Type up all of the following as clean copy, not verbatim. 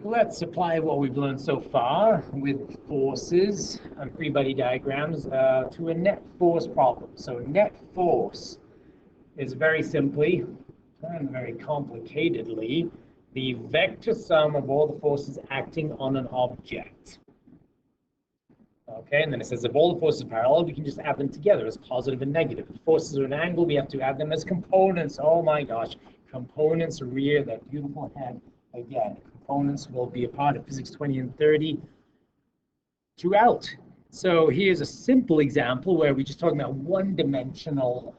Let's apply what we've learned so far with forces and free body diagrams to a net force problem. So net force is very simply and very complicatedly the vector sum of all the forces acting on an object. Okay, and then it says if all the forces are parallel, we can just add them together as positive and negative. If forces are an angle, we have to add them as components. Oh my gosh, components rear that beautiful head again. Components will be a part of Physics 20 and 30 throughout. So here's a simple example where we're just talking about one-dimensional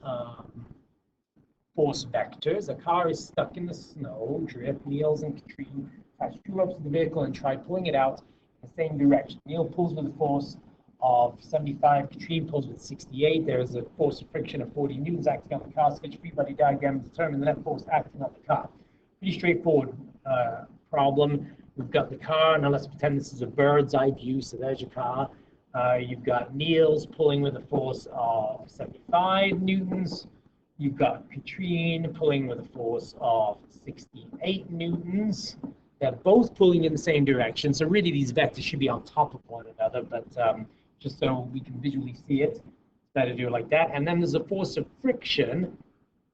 force vectors. A car is stuck in the snow. Drift, Niels, and Katrine attached two ropes to the vehicle and tried pulling it out in the same direction. Neil pulls with a force of 75. Katrine pulls with 68. There is a force of friction of 40 newtons acting on the car. Sketch free body diagram to determine the net force acting on the car. Pretty straightforward problem. We've got the car. Now let's pretend this is a bird's eye view. So there's your car. You've got Niels pulling with a force of 75 newtons. You've got Katrine pulling with a force of 68 newtons. They're both pulling in the same direction. So really these vectors should be on top of one another, but just so we can visually see it, it's better to do it like that. And then there's a force of friction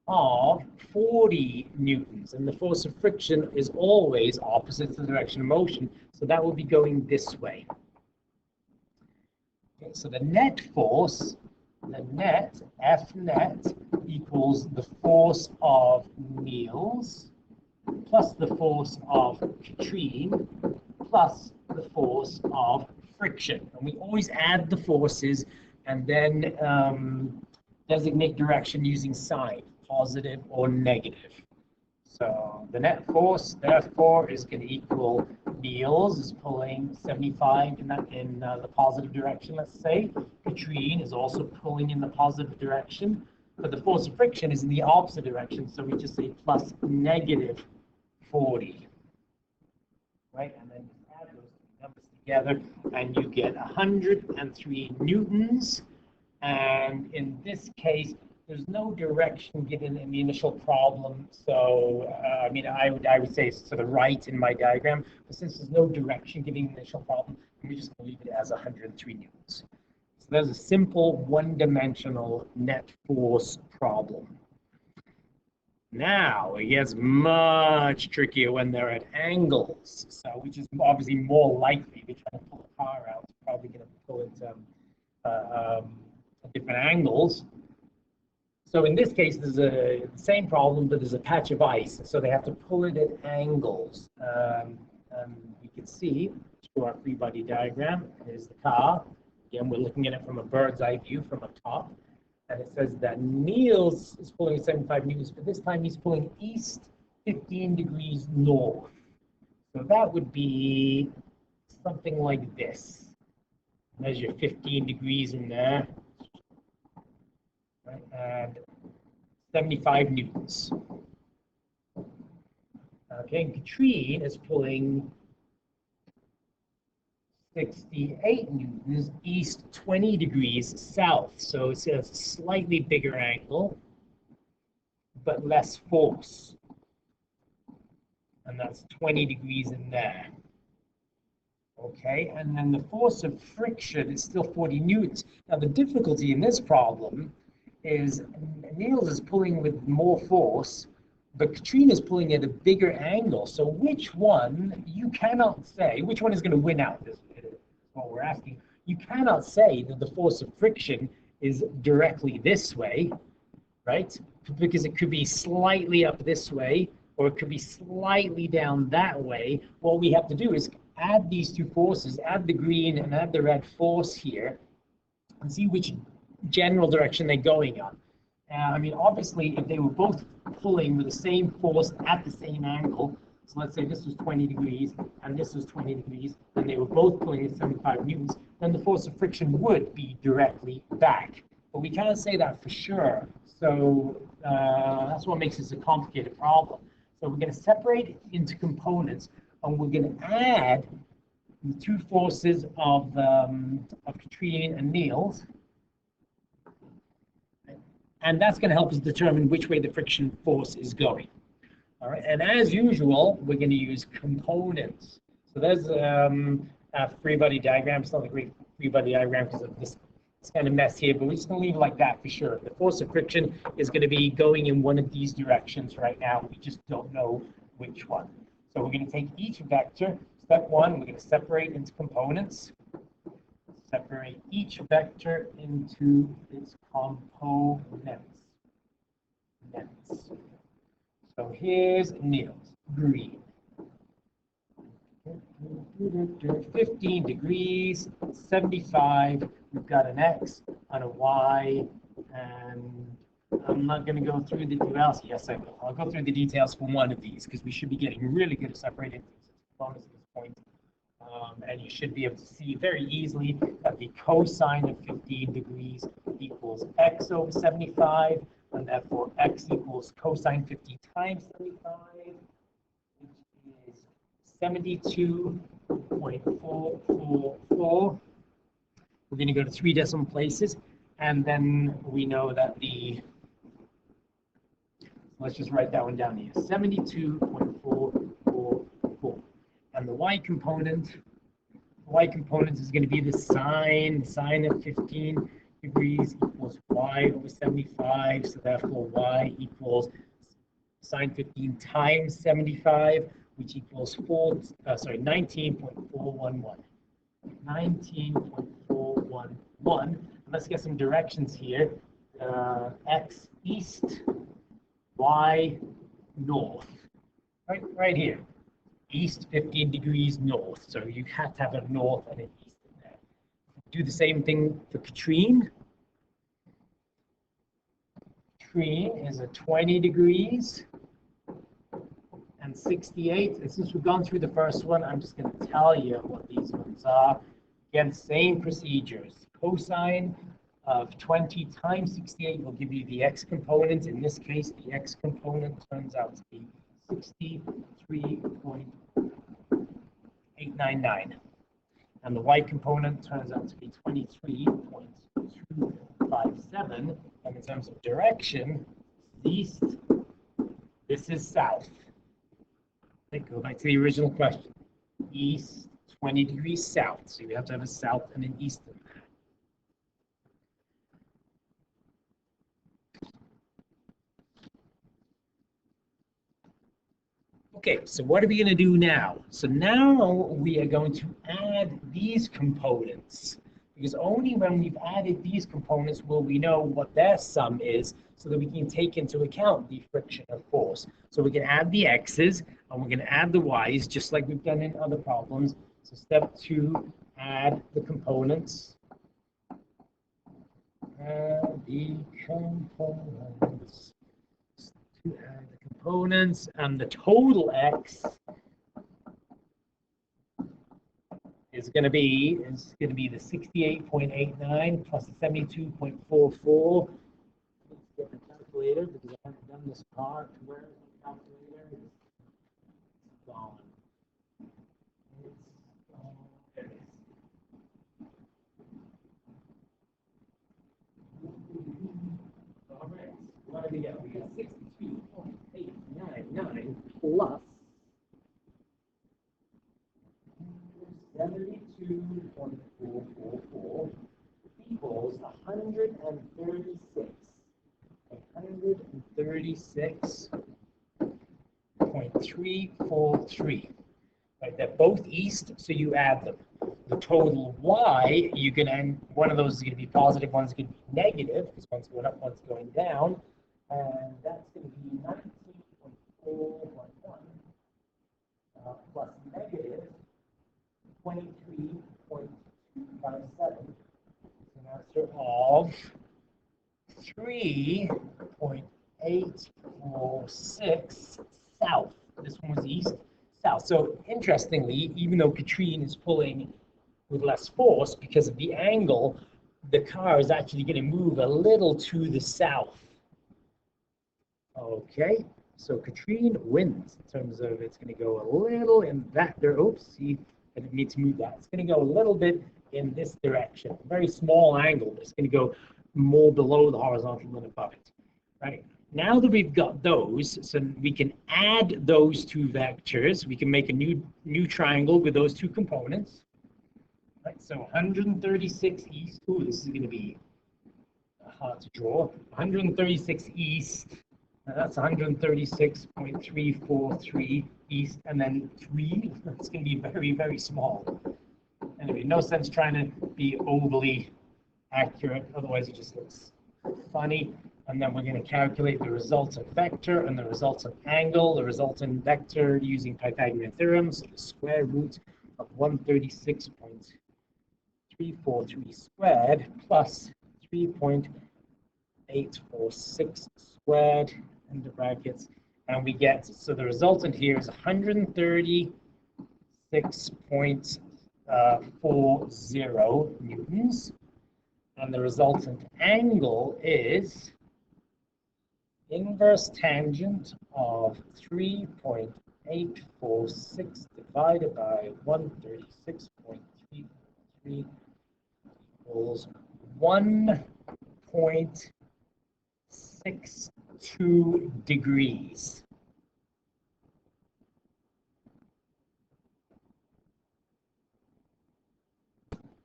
of 40 newtons. And the force of friction is always opposite to the direction of motion. So that will be going this way. Okay, so the net force, the net, F net, equals the force of Niels plus the force of Katrine plus the force of friction. And we always add the forces and then designate direction using sign, positive or negative. So the net force, therefore, is going to equal Niels is pulling 75 in the positive direction, let's say. Katrine is also pulling in the positive direction, but the force of friction is in the opposite direction, so we just say plus negative 40. Right, and then add those numbers together, and you get 103 newtons. And in this case, there's no direction given in the initial problem, so I mean, I would say it's to the right in my diagram, but since there's no direction given in the initial problem, we're just going to leave it as 103 newtons. So there's a simple one-dimensional net force problem. Now it gets much trickier when they're at angles, so which is obviously more likely. If you're trying to pull a car out, it's probably going to pull it at different angles. So in this case, there's the same problem, but there's a patch of ice. So they have to pull it at angles. And you can see through our free body diagram, here's the car. Again, we're looking at it from a bird's eye view from up top. And it says that Niels is pulling 75 newtons, but this time he's pulling east 15 degrees north. So that would be something like this. Measure 15 degrees in there. Right, and 75 newtons. Okay, and Katrine is pulling 68 newtons east 20 degrees south. So it's a slightly bigger angle, but less force. And that's 20 degrees in there. Okay, and then the force of friction is still 40 newtons. Now the difficulty in this problem is Niels is pulling with more force, but Katrine is pulling at a bigger angle. So which one, you cannot say, which one is going to win out? This is what we're asking. You cannot say that the force of friction is directly this way, right? Because it could be slightly up this way, or it could be slightly down that way. What we have to do is add these two forces, add the green and add the red force here, and see which general direction they're going on. I mean, obviously, if they were both pulling with the same force at the same angle, so let's say this was 20 degrees and this was 20 degrees, and they were both pulling at 75 newtons, then the force of friction would be directly back. But we cannot say that for sure. So that's what makes this a complicated problem. So we're going to separate it into components, and we're going to add the two forces of Katrine and Niels. And that's going to help us determine which way the friction force is going. All right, and as usual, we're going to use components. So there's a free body diagram. It's not a great free body diagram because of this kind of mess here, but we're just going to leave it like that for sure. The force of friction is going to be going in one of these directions right now. We just don't know which one. So we're going to take each vector. Step one, we're going to separate into components. Separate each vector into its components. So here's Niels, green. 15 degrees, 75. We've got an X and a Y, and I'm not going to go through the details. Yes, I will. I'll go through the details for one of these because we should be getting really good at separating components at this point. And you should be able to see very easily that the cosine of 15 degrees equals X over 75, and therefore X equals cosine 50 times 75, which is 72.444. We're going to go to 3 decimal places, and then we know that let's just write that one down here, 72.444. And the y component is going to be the sine of 15 degrees equals y over 75, so therefore y equals sine 15 times 75, which equals 19.411. 19.411. Let's get some directions here. X east, y north. Right here. East 15 degrees north. So you have to have a north and an east in there. Do the same thing for Katrine. Katrine is a 20 degrees and 68. And since we've gone through the first one, I'm just going to tell you what these ones are. Again, same procedures. Cosine of 20 times 68 will give you the x component. In this case, the x component turns out to be 63.899. And the y component turns out to be 23.257. And in terms of direction, east, this is south. Okay, go back to the original question. East, 20 degrees south. So you have to have a south and an east in there. Okay, so what are we going to do now? So now we are going to add these components, because only when we've added these components will we know what their sum is, so that we can take into account the friction of force. So we can add the x's and we're going to add the y's just like we've done in other problems. So step 2, add the components. Add the components. To add the components, and the total x is going to be the 68.89 plus the 72.44. Let's get the calculator because I haven't done this part. Where is the calculator? It's gone. It's gone. There it is. All right. What do we get? We got 62.899 plus 72.444 equals 136. 136.343. Right, they're both east, so you add them. The total y, you can end, one of those is going to be positive, one's going to be negative, because one's going up, one's going down. And that's going to be 19.411 plus negative 23.257. It's an answer of 3.846 south. This one was east, south. So interestingly, even though Katrine is pulling with less force because of the angle, the car is actually going to move a little to the south. Okay, so Katrine wins in terms of it's going to go a little in that there. Oops, see, I didn't mean to move that. It's going to go a little bit in this direction. Very small angle, but it's going to go more below the horizontal than above it. Right. Now that we've got those, so we can add those two vectors. We can make a new triangle with those two components. Right, so 136 east. Ooh, this is going to be hard to draw. 136 east. That's 136.343 east, and then 3. That's going to be very, very small. Anyway, no sense trying to be overly accurate, otherwise it just looks funny. And then we're going to calculate the resultant vector and the resultant angle, the resultant vector using Pythagorean theorem, so the square root of 136.343 squared plus 3.846 squared into brackets, and we get, so the resultant here is 136.40 newtons, and the resultant angle is inverse tangent of 3.846 divided by 136.343 equals 1.62 degrees.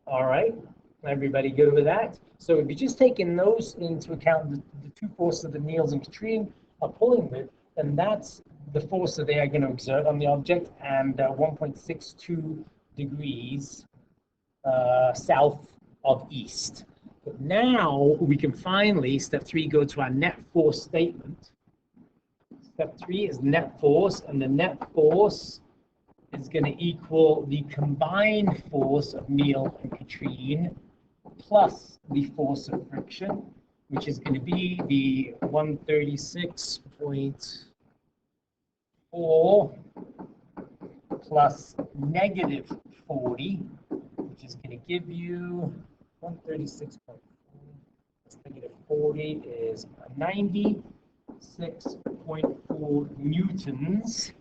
All right, everybody good with that? So if you're just taking those into account, the two forces that Niels and Katrine are pulling with, then that's the force that they are going to exert on the object, and 1.62 degrees south of east. But now we can finally, step 3, go to our net force statement. Step 3 is net force, and the net force is going to equal the combined force of Niels and Katrine plus the force of friction, which is going to be the 136.4 plus negative 40, which is going to give you 136.4 plus negative 40 is 96.4 newtons.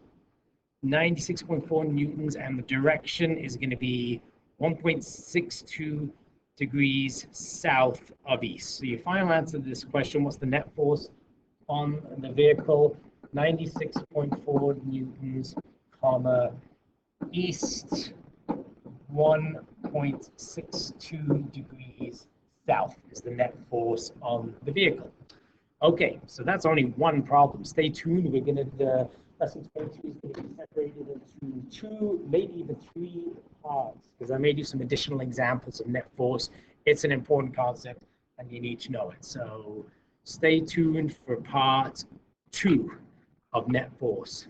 96.4 newtons, and the direction is going to be 1.62 degrees south of east. So your final answer to this question, what's the net force on the vehicle? 96.4 newtons, comma, east 1.62 degrees south is the net force on the vehicle. Okay, so that's only one problem. Stay tuned. We're going to lesson 22 is going to be separated into 2, maybe even 3 parts, because I may do some additional examples of net force. It's an important concept, and you need to know it. So stay tuned for part 2 of net force.